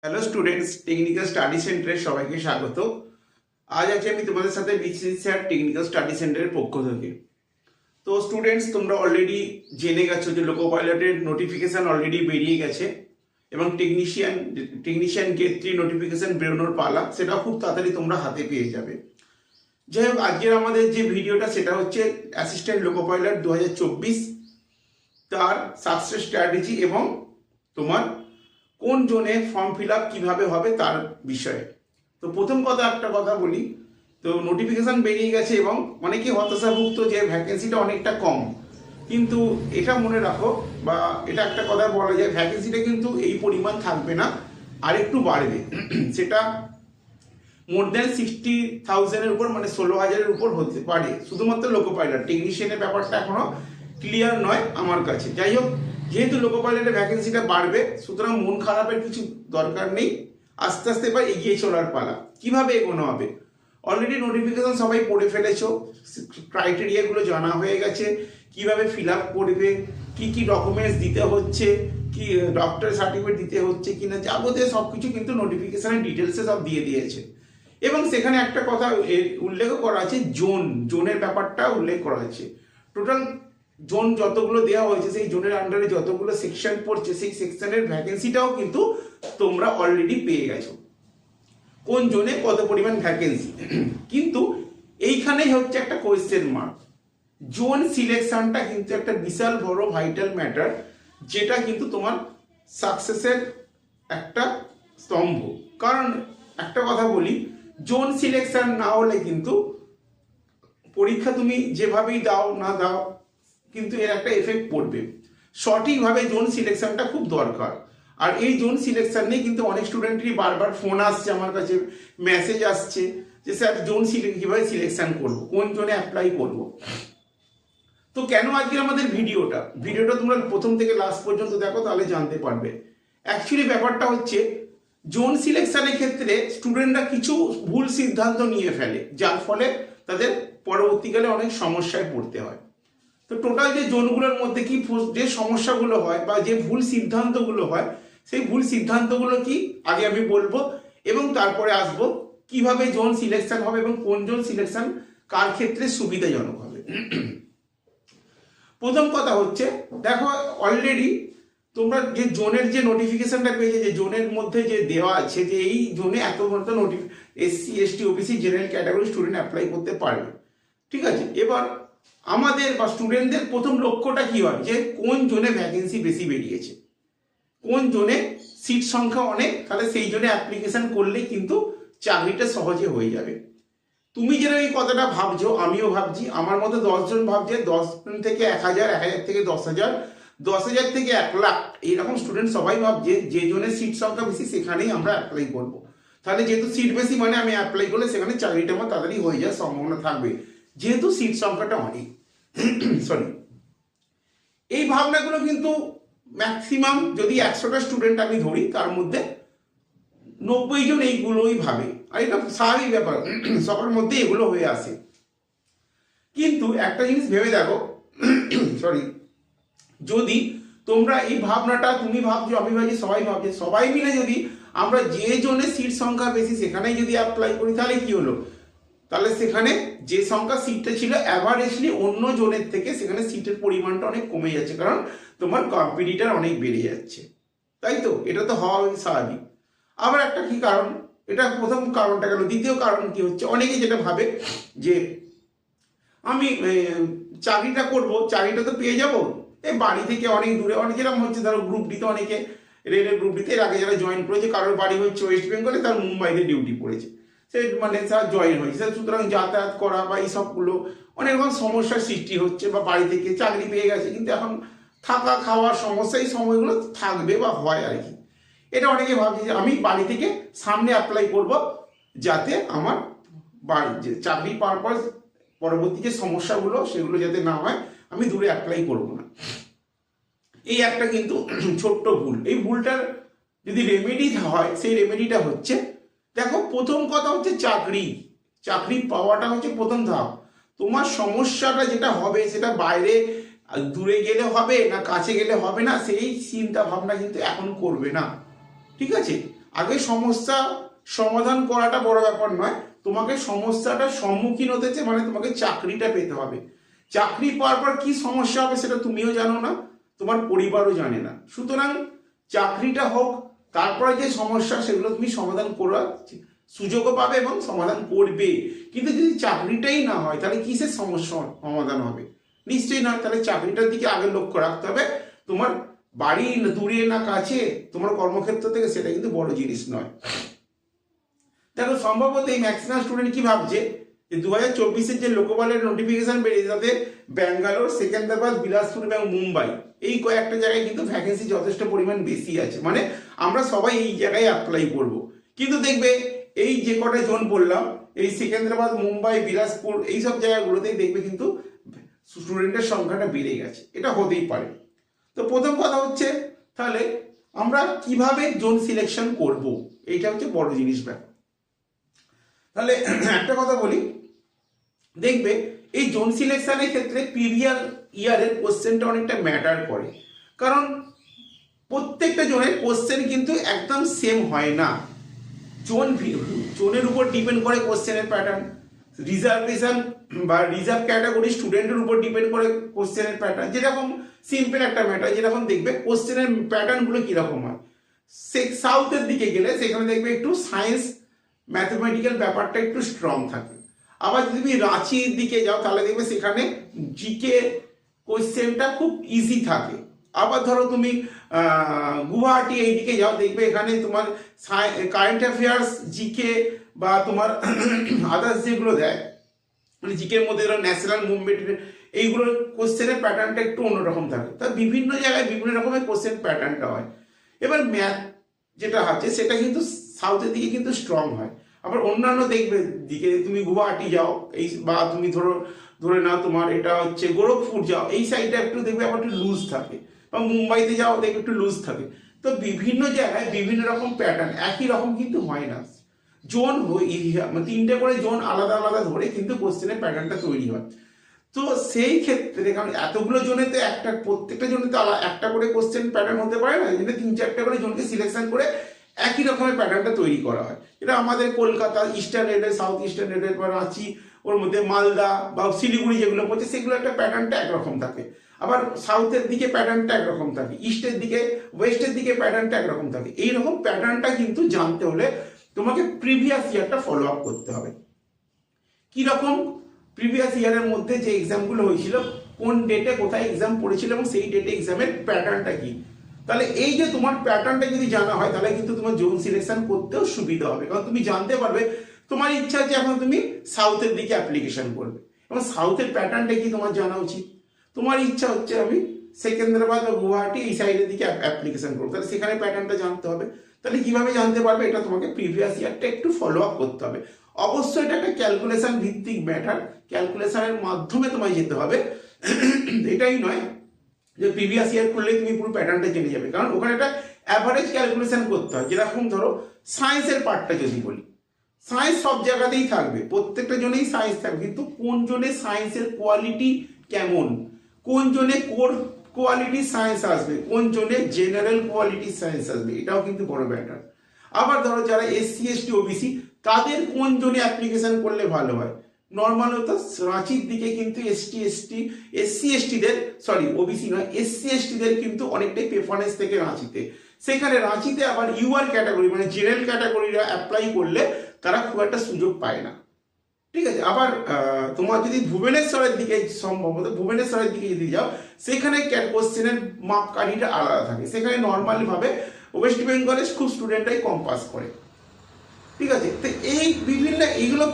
Hello students, technical study সেন্টারে সবাইকে স্বাগত। আজ আছি আমি তোমাদের সাথে বিসিএস স্যার টেকনিক্যাল স্টাডি সেন্টারের পক্ষ থেকে। তো স্টুডেন্টস, তোমরা অলরেডি জেনে গেছো যে লোকো পাইলটের নোটিফিকেশন অলরেডি বেরিয়ে গেছে এবং টেকনিশিয়ান গেট 3 নোটিফিকেশন বেরোনোর পালা, সেটা খুব তাড়াতাড়ি তোমরা হাতে পেয়ে যাবে। যাই হোক, আজকের আমাদের যে ভিডিওটা সেটা হচ্ছে অ্যাসিস্ট্যান্ট লোকো পাইলট 2024, তার সাকসেস স্ট্র্যাটেজি এবং তোমার কোন জোনে ফর্ম ফিল আপ কীভাবে হবে তার বিষয়ে। তো প্রথম একটা কথা বলি, তো নোটিফিকেশান বেরিয়ে গেছে এবং অনেকে হতাশাভুক্ত যে ভ্যাকেন্সিটা অনেকটা কম, কিন্তু এটা মনে রাখো বা এটা একটা কথা বলা যায়, ভ্যাকেন্সিটা কিন্তু এই পরিমাণ থাকবে না, আর একটু বাড়বে। সেটা মোর দেন 60,000-এর উপর, মানে 16,000-এর উপর হতে পারে, শুধুমাত্র লোকো পাইলট। টেকনিশিয়ানের ব্যাপারটা এখনো ক্লিয়ার নয় আমার কাছে। যাই হোক, যেহেতু লোকো পাইলটের ভ্যাকেন্সিটা বাড়বে, সুতরাং মন খারাপের কিছু দরকার নেই, আস্তে আস্তে এবার এগিয়ে চলার পালা। কিভাবে এগোনো হবে, অলরেডি নোটিফিকেশন সবাই পড়ে ফেলেছো, ক্রাইটেরিয়াগুলো জানা হয়ে গেছে, কিভাবে ফিল আপ করবে, কি কি ডকুমেন্টস দিতে হচ্ছে, কি ডক্টর সার্টিফিকেট দিতে হচ্ছে কিনা, যাবতীয় সব কিছু কিন্তু নোটিফিকেশনের ডিটেলসে সব দিয়ে দিয়েছে। এবং সেখানে একটা কথা উল্লেখ করা আছে, জোনের ব্যাপারটা উল্লেখ করা আছে। টোটাল জোন যতগুলো দেওয়া হয়েছে, সেই জোনের আন্ডারে যতগুলো সেকশন পড়ছে, সেই সেকশনের ভ্যাকেন্সিটাও কিন্তু তোমরা অলরেডি পেয়ে গেছো, কোন জোনে কত পরিমাণ ভ্যাকেন্সি। কিন্তু এইখানেই হচ্ছে একটা কোয়েশ্চেন মার্ক। জোন সিলেকশনটা কিন্তু একটা বিশাল বড় ভাইটাল ম্যাটার, যেটা কিন্তু তোমার সাকসেসের একটা স্তম্ভ। কারণ একটা কথা বলি, জোন সিলেকশন না হলে কিন্তু পরীক্ষা তুমি যেভাবেই দাও না দাও, কিন্তু এর একটা এফেক্ট পড়বে। সঠিকভাবে জোন সিলেকশনটা খুব দরকার। আর এই জোন সিলেকশন নিয়ে কিন্তু অনেক স্টুডেন্টেরই বারবার ফোন আসছে আমার কাছে, মেসেজ আসছে যে স্যার জোন কীভাবে সিলেকশন করবো, কোন জোনে অ্যাপ্লাই করবো। তো কেন আজকে আমাদের ভিডিওটা তোমরা প্রথম থেকে লাস্ট পর্যন্ত দেখো, তাহলে জানতে পারবে। অ্যাকচুয়ালি ব্যাপারটা হচ্ছে, জোন সিলেকশনের ক্ষেত্রে স্টুডেন্টরা কিছু ভুল সিদ্ধান্ত নিয়ে ফেলে, যার ফলে তাদের পরবর্তীকালে অনেক সমস্যায় পড়তে হয়। তো টোটাল যে জোনগুলোর মধ্যে কি যে সমস্যাগুলো হয় বা যে ভুল সিদ্ধান্তগুলো হয়, সেই ভুল সিদ্ধান্তগুলো কি আগে আমি বলবো, এবং তারপরে আসবো কিভাবে জোন সিলেকশন হবে এবং কোন জোন সিলেকশন কার ক্ষেত্রে সুবিধাজনক হবে। প্রথম কথা হচ্ছে, দেখো অলরেডি তোমরা যে জোনের যে নোটিফিকেশনটা পেয়েছে, যে জোনের মধ্যে যে দেওয়া আছে যে এই জোনে এত মতো SC ST OBC general category student apply করতে পারবে, ঠিক আছে। এবার আমাদের বা স্টুডেন্টদের প্রথম লক্ষ্যটা কি হয়, যে কোন জোনে ভ্যাকেন্সি বেশি বেরিয়েছে, কোন জোনে সিট সংখ্যা অনেক, তাহলে সেই জোনে অ্যাপ্লিকেশন করলেই কিন্তু চাকরিটা সহজে হয়ে যাবে। তুমি যেন এই কথাটা ভাবছো, আমিও ভাবছি, আমার মতো 10 জন ভাবছে, 10 থেকে 1000, 1000 থেকে 10,000, 10,000 থেকে 1 লাখ, এইরকম স্টুডেন্ট সবাই ভাবছে যে জোনে সিট সংখ্যা বেশি সেখানেই আমরা অ্যাপ্লাই করবো। তাহলে যেহেতু সিট বেশি, মানে আমি অ্যাপ্লাই করলে সেখানে চাকরিটা আমার তাড়াতাড়ি হয়ে যাওয়ার সম্ভাবনা থাকবে, যেহেতু সিট সংখ্যাটা অনেক। সরি, এই ভাবনাগুলো কিন্তু ম্যাক্সিমাম, যদি 100টা স্টুডেন্ট আমি ধরি, তার মধ্যে 90 জন এইগুলোই ভাবে, আর এটা স্বাভাবিক ব্যাপার, সবার মধ্যে এগুলো হয়ে আসে। কিন্তু একটা জিনিস ভেবে দেখো, সরি, যদি তোমরা এই ভাবনাটা, তুমি ভাবছো, আমি ভাবছি, সবাই ভাবছে, সবাই মিলে যদি আমরা যে জোনে সিট সংখ্যা বেশি সেখানেই যদি অ্যাপ্লাই করি, তাহলে কি হলো, তাহলে সেখানে যে সংখ্যা সিটটা ছিল অ্যাভারেজলি অন্য জোনের থেকে সেখানে সিটের পরিমাণটা অনেক কমে যাচ্ছে, কারণ তোমার কম্পিটিটার অনেক বেড়ে যাচ্ছে, তাই তো? এটা তো হওয়া স্বাভাবিক। আবার একটা কি কারণ, এটা প্রথম কারণটা গেল। দ্বিতীয় কারণ কি হচ্ছে, অনেকে যেটা ভাবে যে আমি চাকরিটা করব, চাকরিটা তো পেয়ে যাবো, এই বাড়ি থেকে অনেক দূরে, অনেক যেরকম হচ্ছে, ধরো গ্রুপ ডিতে অনেকে, রেলের গ্রুপ ডিতে এর আগে যারা জয়েন করেছে, কারোর বাড়ি হচ্ছে ওয়েস্ট বেঙ্গলে, তার মুম্বাইতে ডিউটি পড়েছে, সে মানে তার জয়েন হয়েছে, সুতরাং যাতায়াত করা বা এই সবগুলো অনেক রকম সমস্যার সৃষ্টি হচ্ছে, বা বাড়ি থেকে চাকরি পেয়ে গেছে কিন্তু এখন থাকা খাওয়ার সমস্যা, এই সময়গুলো থাকবে বা হয় আর কি। এটা অনেকে ভাবছে যে আমি বাড়ি থেকে সামনে অ্যাপ্লাই করব, যাতে আমার বাড়ি যে চাকরি পাওয়ার পর পরবর্তী যে সমস্যাগুলো সেগুলো যাতে না হয়, আমি দূরে অ্যাপ্লাই করব না। এই একটা কিন্তু ছোট্ট ভুল। এই ভুলটার যদি রেমেডি হয়, সেই রেমেডিটা হচ্ছে, দেখো প্রথম কথা হচ্ছে চাকরি পাওয়াটা হচ্ছে প্রথম ধাপ। তোমার সমস্যাটা যেটা হবে, সেটা বাইরে দূরে গেলে হবে না কাছে গেলে হবে না, সেই চিন্তা ভাবনা কিন্তু এখন করবে না, ঠিক আছে। আগে সমস্যা সমাধান করাটা বড় ব্যাপার নয়, তোমাকে সমস্যাটার সম্মুখীন হতে হচ্ছে, মানে তোমাকে চাকরিটা পেতে হবে। চাকরি পাওয়ার পর কি সমস্যা হবে সেটা তুমিও জানো না, তোমার পরিবারও জানে না। সুতরাং চাকরিটা হোক, তারপরে যে সমস্যা সেগুলো তুমি সমাধান করার সুযোগও পাবে এবং সমাধান করবে। কিন্তু যদি চাকরিটাই না হয় তাহলে কিসের সমস্যা সমাধান হবে? নিশ্চয়ই নয়। তাহলে চাকরিটার দিকে আগে লক্ষ্য রাখতে হবে। তোমার বাড়ি দূরে না কাছে, তোমার কর্মক্ষেত্র থেকে, সেটা কিন্তু বড় জিনিস নয়। দেখো, সম্ভবত এই ম্যাক্সিমাম স্টুডেন্ট কি ভাবছে যে 2024-এর যে লোকপালের নোটিফিকেশন বেরিয়েছে তাতে ব্যাঙ্গালোর, সেকেন্দ্রাবাদ, বিলাসপুর এবং মুম্বাই এই কয়েকটা জায়গায় কিন্তু ভ্যাকেন্সি যথেষ্ট পরিমাণ বেশি আছে, মানে আমরা সবাই এই জায়গায় অ্যাপ্লাই করব। কিন্তু দেখবে এই যে কটা জোন বললাম, এই সেকেন্দ্রাবাদ, মুম্বাই, বিলাসপুর এইসব জায়গাগুলোতেই দেখবে কিন্তু স্টুডেন্টের সংখ্যাটা বেড়ে গেছে। এটা হতেই পারে। তো প্রথম কথা হচ্ছে, তাহলে আমরা কিভাবে জোন সিলেকশন করব, এইটা হচ্ছে বড় জিনিস ব্যাপার। তাহলে একটা কথা বলি, দেখবে এই জোন সিলেকশনের ক্ষেত্রে প্রিভিয়াস ইয়ারের কোশ্চেনটা অনেকটা ম্যাটার করে। কারণ প্রত্যেকটা জোনের কোশ্চেন কিন্তু একদম সেম হয় না। জোনের উপর ডিপেন্ড করে কোশ্চেনের প্যাটার্ন, রিজার্ভেশন বা রিজার্ভ ক্যাটাগরি স্টুডেন্টের উপর ডিপেন্ড করে কোশ্চেনের প্যাটার্ন। যেরকম সিম্পল একটা ম্যাটার, যেরকম দেখবে কোশ্চেনের প্যাটার্নগুলো কীরকম হয়। সাউথের দিকে গেলে সেখানে দেখবে একটু সায়েন্স ম্যাথমেটিক্যাল ব্যাপারটা একটু স্ট্রং থাকে। আবার যদি তুমি রাঁচির দিকে যাও তাহলে দেখবে সেখানে জিকে কোশ্চেনটা খুব ইজি থাকে। আবার ধরো তুমি গুয়াহাটি এই দিকে যাও, দেখবে এখানে তোমার কারেন্ট অ্যাফেয়ার্স, জিকে বা তোমার আদার্স যেগুলো দেয়, মানে জিকের মধ্যে ধরো ন্যাশনাল মুভমেন্ট, এইগুলোর কোশ্চেনের প্যাটার্নটা একটু অন্যরকম থাকে। তা বিভিন্ন জায়গায় বিভিন্ন রকমের কোশ্চেন প্যাটার্নটা হয়। এবার ম্যাথ যেটা আছে সেটা কিন্তু সাউথের দিকে কিন্তু স্ট্রং হয়। আবার অন্যান্য দেখবে দিকে তুমি গুয়াহাটি যাও, এই বা তুমি ধরে নাও তোমার এটা হচ্ছে গোরখপুর যাও, এই সাইডটা একটু দেখবে আবার একটু লুজ থাকে, বা মুম্বাইতে যাও দেখবে একটু লুজ থাকে। তো বিভিন্ন জায়গায় বিভিন্ন রকম প্যাটার্ন, একই রকম কিন্তু হয় না। জোন মানে 3টে করে জোন আলাদা আলাদা ধরে কিন্তু কোশ্চেনের প্যাটার্নটা তৈরি হয়। তো সেই ক্ষেত্রে, কারণ এতগুলো জোনেতে প্রত্যেকটা জোনেতে একটা করে কোশ্চেন প্যাটার্ন হতে পারে না, এই জন্য 3-4টা করে জোনকে সিলেকশন করে একই রকমের প্যাটার্নটা তৈরি করা হয়। এটা আমাদের Kolkata, eastern railway, south eastern railway বা রাঁচি, ওর মধ্যে মালদা বা শিলিগুড়ি যেগুলো পড়ছে সেগুলো একটা প্যাটার্নটা একরকম থাকে। আবার সাউথের দিকে প্যাটার্নটা একরকম থাকে, ইস্টের দিকে, ওয়েস্টের দিকে প্যাটার্নটা একরকম থাকে। এইরকম প্যাটার্নটা কিন্তু জানতে হলে তোমাকে প্রিভিয়াস ইয়ারটা ফলো আপ করতে হবে। কিরকম প্রিভিয়াস ইয়ারের মধ্যে যে এক্সামগুলো হয়েছিল, কোন ডেটে কোথায় এক্সাম পড়েছিল এবং সেই ডেটে এক্সামের প্যাটার্নটা কি। তাহলে এই যে তোমার প্যাটার্নটা যদি জানা হয় তাহলে কিন্তু তোমার জোন সিলেকশন করতেও সুবিধা হবে। কারণ তুমি জানতে পারবে তোমার ইচ্ছা আছে এখন তুমি সাউথের দিকে অ্যাপ্লিকেশন করবে, এবং সাউথের প্যাটার্নটা কি তোমার জানা উচিত। তোমার ইচ্ছা হচ্ছে আমি সেকেন্দ্রাবাদ বা গুয়াহাটি এই সাইডের দিকে অ্যাপ্লিকেশন করবো, তাহলে সেখানে প্যাটার্নটা জানতে হবে। তাহলে কিভাবে জানতে পারবে, এটা তোমাকে প্রিভিয়াস ইয়ারটা একটু ফলো আপ করতে হবে। অবশ্যই এটা একটা ক্যালকুলেশন ভিত্তিক ম্যাটার, ক্যালকুলেশনের মাধ্যমে তোমায় যেতে হবে। এটাই নয় যে প্রিভিয়াস ইয়ার করলে তুমি পুরো প্যাটার্নটা জেনে যাবে, কারণ ওখানে একটা অ্যাভারেজ ক্যালকুলেশন করতে হয়। যেরকম ধরো সায়েন্সের পার্টটা যদি বলি, সায়েন্স সব জায়গাতেই থাকবে, প্রত্যেকটা জনেই সায়েন্স থাকবে, কিন্তু কোন জনে সায়েন্সের কোয়ালিটি কেমন, কোন জনে কোর কোয়ালিটি সায়েন্স আসবে, কোন জনে জেনারেল কোয়ালিটি সায়েন্স আসবে, এটাও কিন্তু বড় ম্যাটার। আবার ধরো যারা SC ST OBC তাদের কোন জনে অ্যাপ্লিকেশন করলে ভালো হয়। নর্মালত রাঁচির দিকে কিন্তু SC STদের OBC নয়, SC STদের কিন্তু অনেকটাই প্রেফারেন্স থেকে রাঁচিতে। সেখানে রাঁচিতে আবার UR ক্যাটাগরি মানে জেনারেল ক্যাটাগরিরা অ্যাপ্লাই করলে তারা খুব একটা সুযোগ পায় না। ঠিক আছে। আবার তোমার যদি ভুবনেশ্বরের দিকে, সম্ভবত ভুবনেশ্বরের দিকে যদি যাও, সেখানে কোশ্চেনের মাপকাঠিটা আলাদা থাকে। সেখানে নর্মালি ভাবে ওয়েস্ট বেঙ্গলে খুব স্টুডেন্টরাই কম পাস করে। ঠিক আছে। তো এই বিভিন্ন এইগুলো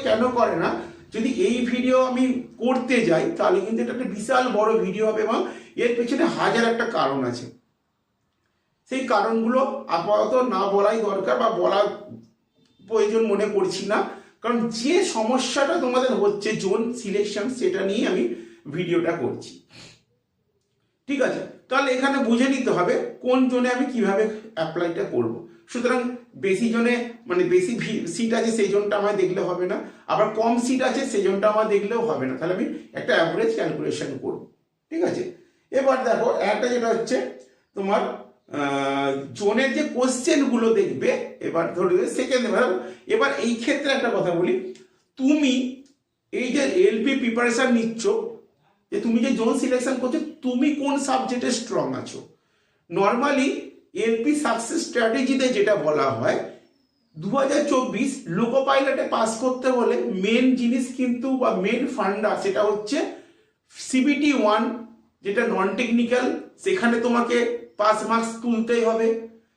কেন করে না, যদি এই ভিডিও আমি করতে যাই তাহলে কিন্তু এটা একটা বিশাল বড় ভিডিও হবে, এবং এর পেছনে হাজার একটা কারণ আছে। সেই কারণগুলো আপাতত না বলাই দরকার, বা বলার প্রয়োজন মনে করছি না, কারণ যে সমস্যাটা তোমাদের হচ্ছে জোন সিলেকশন, সেটা নিয়ে আমি ভিডিওটা করছি। ঠিক আছে। তাহলে এখানে বুঝে নিতে হবে কোন জোনে আমি কিভাবে অ্যাপ্লাইটা করব। সুতরাং বেশি জোনে মানে বেশি সিট আছে সেই জোনটা আমায় দেখলে হবে না, আবার কম সিট আছে সেই জোনটা আমার দেখলেও হবে না। তাহলে আমি একটা অ্যাভারেজ ক্যালকুলেশন করব। ঠিক আছে। এবার দেখো একটা যেটা হচ্ছে তোমার জোনের যে কোশ্চেনগুলো দেখবে, এবার ধরে সেকেন্ড, এবার এই ক্ষেত্রে একটা কথা বলি, তুমি এই যে এলপি প্রিপারেশন নিচ্ছ, যে তুমি যে জোন সিলেকশন করছো, তুমি কোন সাবজেক্টে স্ট্রং আছো। নর্মালি এলপি সাকসেস স্ট্র্যাটেজিতে যেটা বলা হয়, 2024 লোকো পাইলটে পাস করতে হলে মেন জিনিস কিন্তু বা মেন ফান্ডা সেটা হচ্ছে সিবিটি 1, যেটা নন টেকনিক্যাল, সেখানে তোমাকে পাস মার্কস তুলতেই হবে।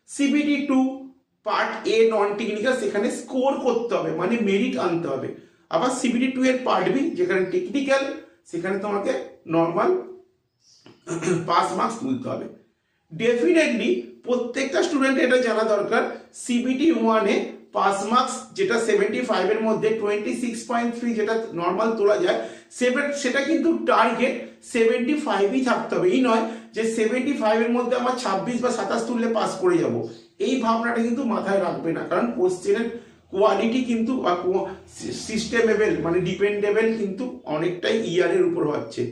সিবিটি 2 পার্ট এ নন টেকনিক্যাল, সেখানে স্কোর করতে হবে, মানে মেরিট আনতে হবে। আবার সিবিটি 2 এর পার্ট বি, যেখানে টেকনিক্যাল, সেখানে তোমাকে নর্মাল পাস মার্কস তুলতে হবে। ডেফিনেটলি প্রত্যেকটা স্টুডেন্ট এটা জানা দরকার, সিবিটি 1-এ পাস মার্কস যেটা 75 এর মধ্যে 26.3 যেটা নর্মাল তোলা যায়, সেটা কিন্তু টার্গেট 75ই থাকতে হবে। এই নয় যে 75 এর মধ্যে আমার 26 বা 27 তুললে পাস করে যাব, এই ভাবনাটা কিন্তু মাথায় রাখবে না। কারণ কোশ্চেনের কোয়ালিটি কিন্তু সিস্টেমেবল মানে ডিপেন্ডেবল কিন্তু অনেকটাই ইয়ারের উপর হচ্ছে।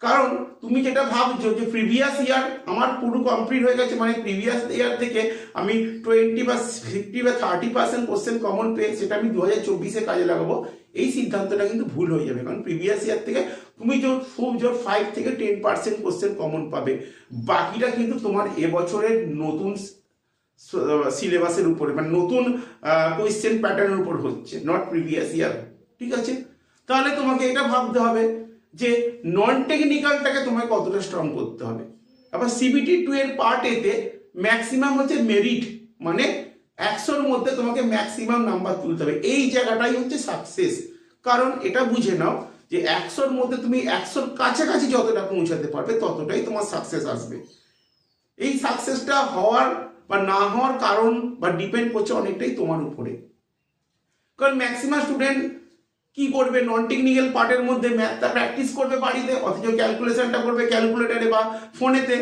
কারণ তুমি যেটা ভাবছো যে প্রিভিয়াস ইয়ার আমার পুরো কমপ্লিট হয়ে গেছে, মানে প্রিভিয়াস ইয়ার থেকে আমি 20 বা 50 বা 30% কোশ্চেন কমন পেয়ে সেটা আমি 2024-এ কাজে লাগাবো, এই সিদ্ধান্তটা কিন্তু ভুল হয়ে যাবে। কারণ প্রিভিয়াস ইয়ার থেকে তুমি খুব জোর 5 থেকে 10% কোশ্চেন কমন পাবে, বাকিটা কিন্তু তোমার এবছরের নতুন সিলেবাসের উপরে, মানে নতুন কোয়েশ্চেন প্যাটার্নের উপর হচ্ছে, নট প্রিভিয়াস ইয়ার। ঠিক আছে, তাহলে তোমাকে এটা ভাবতে হবে যে নন টেকনিক্যালটাকে তোমাকে কতটা স্ট্রং করতে হবে। আবার সিবিটি 2 এর পার্ট এতে ম্যাক্সিমাম হচ্ছে মেরিট, মানে 100-র মধ্যে তোমাকে ম্যাক্সিমাম নাম্বার তুলতে হবে, এই জায়গাটাই হচ্ছে সাকসেস। কারণ এটা বুঝে নাও যে 100-র মধ্যে তুমি 100-র কাছাকাছি যতটা পৌঁছাতে পারবে ততটাই তোমার সাকসেস আসবে। এই সাকসেসটা হওয়ার বা না হওয়ার কারণ বা ডিপেন্ড করছে অনেকটাই তোমার উপরে। কারণ ম্যাক্সিমাম স্টুডেন্ট কি করবে, নন টেকনিক্যাল পার্টের মধ্যে ম্যাথটা প্র্যাকটিস করবে বাড়িতে, অথচ ক্যালকুলেশনটা করবে ক্যালকুলেটারে বা ফোনেতে।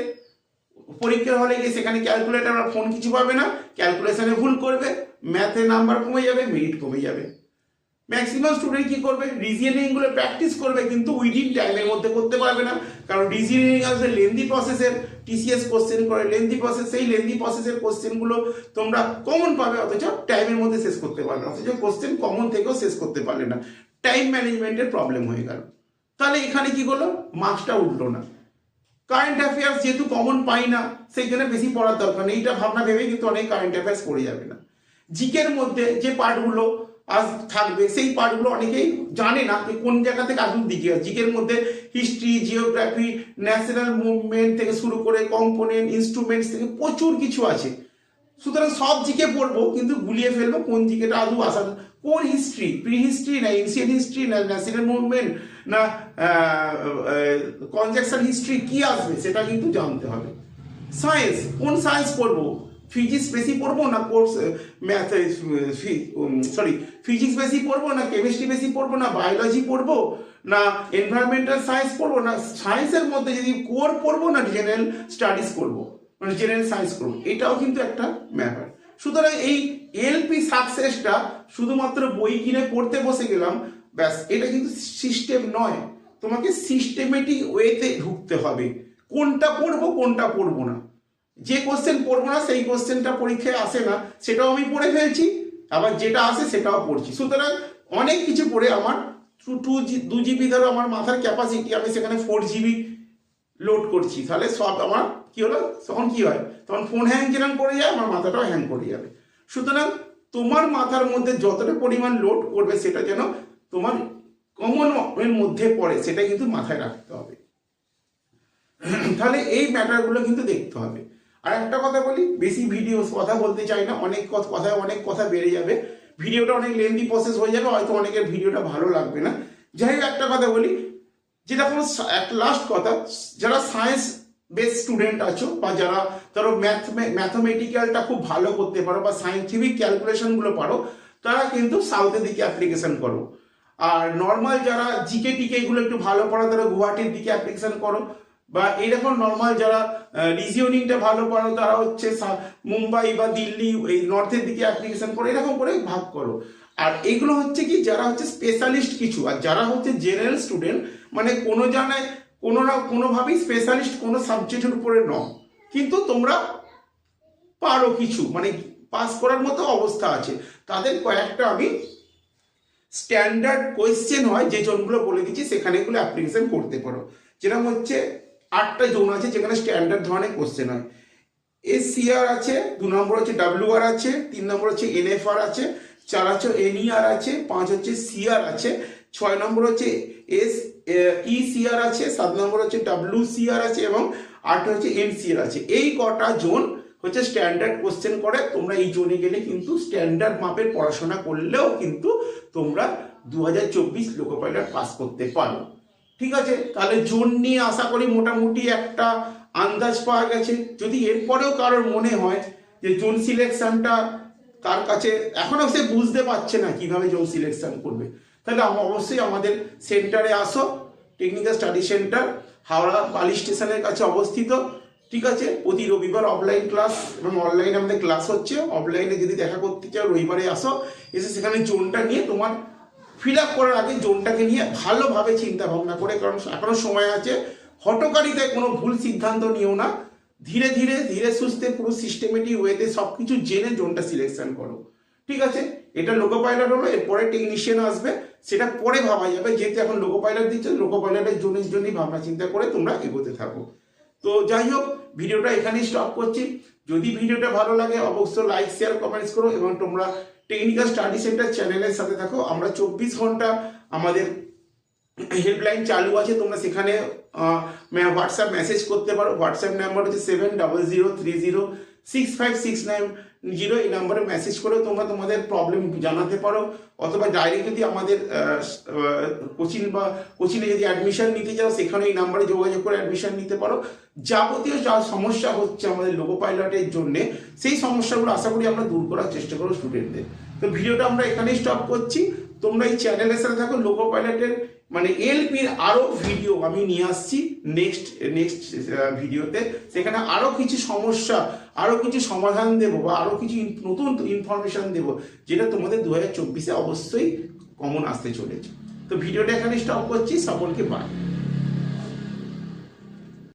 পরীক্ষার হলে গিয়ে সেখানে ক্যালকুলেটার বা ফোন কিছু পাবে না, ক্যালকুলেশনে ভুল করবে, ম্যাথে নাম্বার কমে যাবে, মেরিট কমে যাবে। ম্যাক্সিমাম স্টুডেন্ট কি করবে, রিজনিং গুলো প্র্যাকটিস করবে কিন্তু উইদিন টাইমের মধ্যে করতে পারবে না। কারণ রিজনিং আসলে লেন্দি প্রসেসের, টিসিএস কোশ্চেন করে লেন্দি প্রসেস, সেই লেন্দি প্রসেসের কোশ্চেন গুলো তোমরা কমন পাবে, অথচ টাইমের মধ্যে শেষ করতে পারবে না, অথচ কোশ্চেন কমন থেকেও শেষ করতে পারলে না, টাইম ম্যানেজমেন্টের প্রবলেম হয়ে গেল। তাহলে এখানে কি করলো, মার্কসটা উঠলো না। কারেন্ট অ্যাফেয়ার্স যেহেতু কমন পাই না, সেইখানে বেশি পড়ার দরকার নেই, এইটা ভাবনা ভেবেই কিন্তু অনেক কারেন্ট অ্যাফেয়ার্স পড়ে যাবে না। জিকের মধ্যে যে পার্টগুলো আজ থাকবে সেই পার্টগুলো অনেকেই জানে না যে কোন জায়গা থেকে আদৌ দিকে। জিকের মধ্যে হিস্ট্রি, জিওগ্রাফি, ন্যাশনাল মুভমেন্ট থেকে শুরু করে কম্পোনেন্ট, ইনস্ট্রুমেন্টস থেকে প্রচুর কিছু আছে। সুতরাং সব জিকে পড়বো কিন্তু গুলিয়ে ফেলবো কোন জিকেটা আদৌ আসা, কোন হিস্ট্রি, প্রি হিস্ট্রি না এনসিয়েন্ট হিস্ট্রি না ন্যাশনাল মুভমেন্ট না কনজাকশন হিস্ট্রি, কি আসবে সেটা কিন্তু জানতে হবে। সায়েন্স, কোন সায়েন্স পড়বো, ফিজিক্স বেশি পড়বো না কোর্স ম্যাথ, ফিজিক্স বেশি পড়বো না কেমিস্ট্রি বেশি পড়বো না বায়োলজি পড়বো না এনভায়রনমেন্টাল সায়েন্স পড়বো না সায়েন্সের মধ্যে যদি কোর পড়বো না জেনারেল স্টাডিজ করবো, মানে জেনারেল সায়েন্স করবো, এটাও কিন্তু একটা ব্যাপার। সুতরাং এই এলপি সাকসেসটা শুধুমাত্র বই কিনে পড়তে বসে গেলাম ব্যাস, এটা কিন্তু সিস্টেম নয়। তোমাকে সিস্টেমেটিক ওয়েতে ঢুকতে হবে, কোনটা পড়বো কোনটা পড়বো না। যে কোশ্চেন পড়বো না সেই কোশ্চেনটা পরীক্ষায় আসে না, সেটাও আমি পড়ে ফেলছি, আবার যেটা আসে সেটাও পড়ছি। সুতরাং অনেক কিছু পড়ে আমার 2 GB ধরো আমার মাথার ক্যাপাসিটি, আমি সেখানে 4 GB লোড করছি, তাহলে সব আমার কি হলো, তখন কি হয়, তখন ফোন হ্যাং যেরকম করে যায় আমার মাথাটাও হ্যাং করে যাবে। সুতরাং তোমার মাথার মধ্যে যতটা পরিমাণ লোড করবে সেটা যেন তোমার কমন এর মধ্যে পড়ে, সেটা কিন্তু মাথায় রাখতে হবে। তাহলে এই ম্যাটারগুলো কিন্তু দেখতে হবে। আর একটা কথা বলি, বেশি ভিডিও কথা বলতে চাই না, অনেক কথায় অনেক কথা বেড়ে যাবে, ভিডিওটা অনেক লেন্দি প্রসেস হয়ে যাবে, হয়তো অনেকের ভিডিওটা ভালো লাগবে না। যাই হোক একটা কথা বলি, যেটা কোনো একটা লাস্ট কথা, যারা সায়েন্স বেস স্টুডেন্ট আছো বা যারা ধরো ম্যাথমেটিক্যালটা খুব ভালো করতে পারো বা সায়েন্টিফিক ক্যালকুলেশনগুলো পারো, তারা কিন্তু সাউথের দিকে অ্যাপ্লিকেশন করো। আর নর্মাল যারা জিকে টিকে এগুলো একটু ভালো পড়ো তারা গুয়াহাটির দিকে অ্যাপ্লিকেশন করো, বা এইরকম নর্মাল যারা রিজিওনিংটা ভালো পারো তারা হচ্ছে মুম্বাই বা দিল্লি এই নর্থের দিকে অ্যাপ্লিকেশন করো, এরকম করে ভাগ করো। আর এগুলো হচ্ছে কি যারা হচ্ছে স্পেশালিস্ট কিছু, আর যারা হচ্ছে জেনারেল স্টুডেন্ট, মানে কোনো জায়গায় কোনো না কোনোভাবেই স্পেশালিস্ট কোনো সাবজেক্টের উপরে নয়, কিন্তু তোমরা পারো কিছু, মানে পাস করার মতো অবস্থা আছে, তাদের কয়েকটা আমি স্ট্যান্ডার্ড কোয়েশ্চেন হয় যে জোনগুলো বলে দিচ্ছি, সেখানে এগুলো অ্যাপ্লিকেশন করতে পারো। যেরকম হচ্ছে 8টা জোন আছে যেখানে স্ট্যান্ডার্ড ধরনের কোয়েশ্চেন হয়। SCR আছে, 2 নম্বর হচ্ছে WR আছে, 3 নম্বর হচ্ছে NFR আছে, 4 হচ্ছে NER আছে, 5 হচ্ছে CR আছে, 6 নম্বর হচ্ছে ECR আছে, 7 নম্বর হচ্ছে WCR আছে এবং 8 হচ্ছে MCR আছে। এই কটা জোন হচ্ছে স্ট্যান্ডার্ড কোশ্চেন করে। তোমরা এই জোনে গেলে কিন্তু স্ট্যান্ডার্ড মাপের পড়াশোনা করলেও কিন্তু তোমরা 2024 লোকো পাইলট পাস করতে পারো। ঠিক আছে, তাহলে জোন নিয়ে আশা করি মোটামুটি একটা আন্দাজ পাওয়া গেছে। যদি এরপরেও কারোর মনে হয় যে জোন সিলেকশনটা তার কাছে এখনো সে বুঝতে পারছে না কিভাবে জোন সিলেকশন করবে, তাহলে অবশ্যই আমাদের সেন্টারে আসো। টেকনিক্যাল স্টাডি সেন্টার হাওড়া বালি স্টেশনের কাছে অবস্থিত। ঠিক আছে, প্রতি রবিবার অফলাইন ক্লাস এবং অনলাইনে আমাদের ক্লাস হচ্ছে। অফলাইনে যদি দেখা করতে চাও রবিবারে আসো, এসে সেখানে জোনটা নিয়ে তোমার ফিল আপ করার আগে জোনটাকে নিয়ে ভালোভাবে চিন্তা ভাবনা করে, কারণ এখনো সময় আছে, হটকারিতে কোনো ভুল সিদ্ধান্ত নিও না। ধীরে ধীরে ধীরে সুস্থে পুরো সিস্টেমেটিক ওয়েতে সব কিছু জেনে জোনটা সিলেকশন করো। ঠিক আছে, এটা লোকো পাইলট হলো, এরপরে টেকনিশিয়ান আসবে, সেটা পরে ভাবা যাবে। যেহেতু এখন লোকো পাইলট দিচ্ছে, লোকো পাইলটের জোনের জন্যই ভাবনা চিন্তা করে তোমরা এগোতে থাকো। তো যাই হোক, ভিডিওটা এখানেই স্টপ করছি। যদি ভিডিওটা ভালো লাগে অবশ্যই লাইক শেয়ার কমেন্টস করো এবং তোমরা টেকনিক্যাল স্টাডি সেন্টার চ্যানেলের সাথে থাকো। আমরা 24 ঘন্টা আমাদের হেল্পলাইন চালু আছে, তোমরা সেখানে হোয়াটসঅ্যাপ মেসেজ করতে পারো। হোয়াটসঅ্যাপ নাম্বার হচ্ছে 7003065690। এই নাম্বারে মেসেজ করে তোমরা তোমাদের প্রবলেম জানাতে পারো, অথবা ডাইরেক্ট যদি আমাদের কোচিংয়ে যদি অ্যাডমিশন নিতে চাও সেখানে এই নাম্বারে যোগাযোগ করে অ্যাডমিশন নিতে পারো। যাবতীয় যা সমস্যা হচ্ছে আমাদের লোকো পাইলটের জন্য, সেই সমস্যাগুলো আশা করি আমরা দূর করার চেষ্টা করবো স্টুডেন্টদের। তো ভিডিওটা আমরা এখানেই স্টপ করছি। তোমরা এই চ্যানেলের সাথে থাকো। লোকো পাইলটের মানে এলপির আরো ভিডিও আমি নিয়ে আসছি নেক্সট ভিডিওতে। সেখানে আরো কিছু সমস্যা, আরো কিছু সমাধান দেবো বা আরো কিছু নতুন ইনফরমেশন দেবো, যেটা তোমাদের 2024-এ অবশ্যই কমন আসতে চলেছে। তো ভিডিওটা এখানে স্টপ করছি। সকলকে বাই।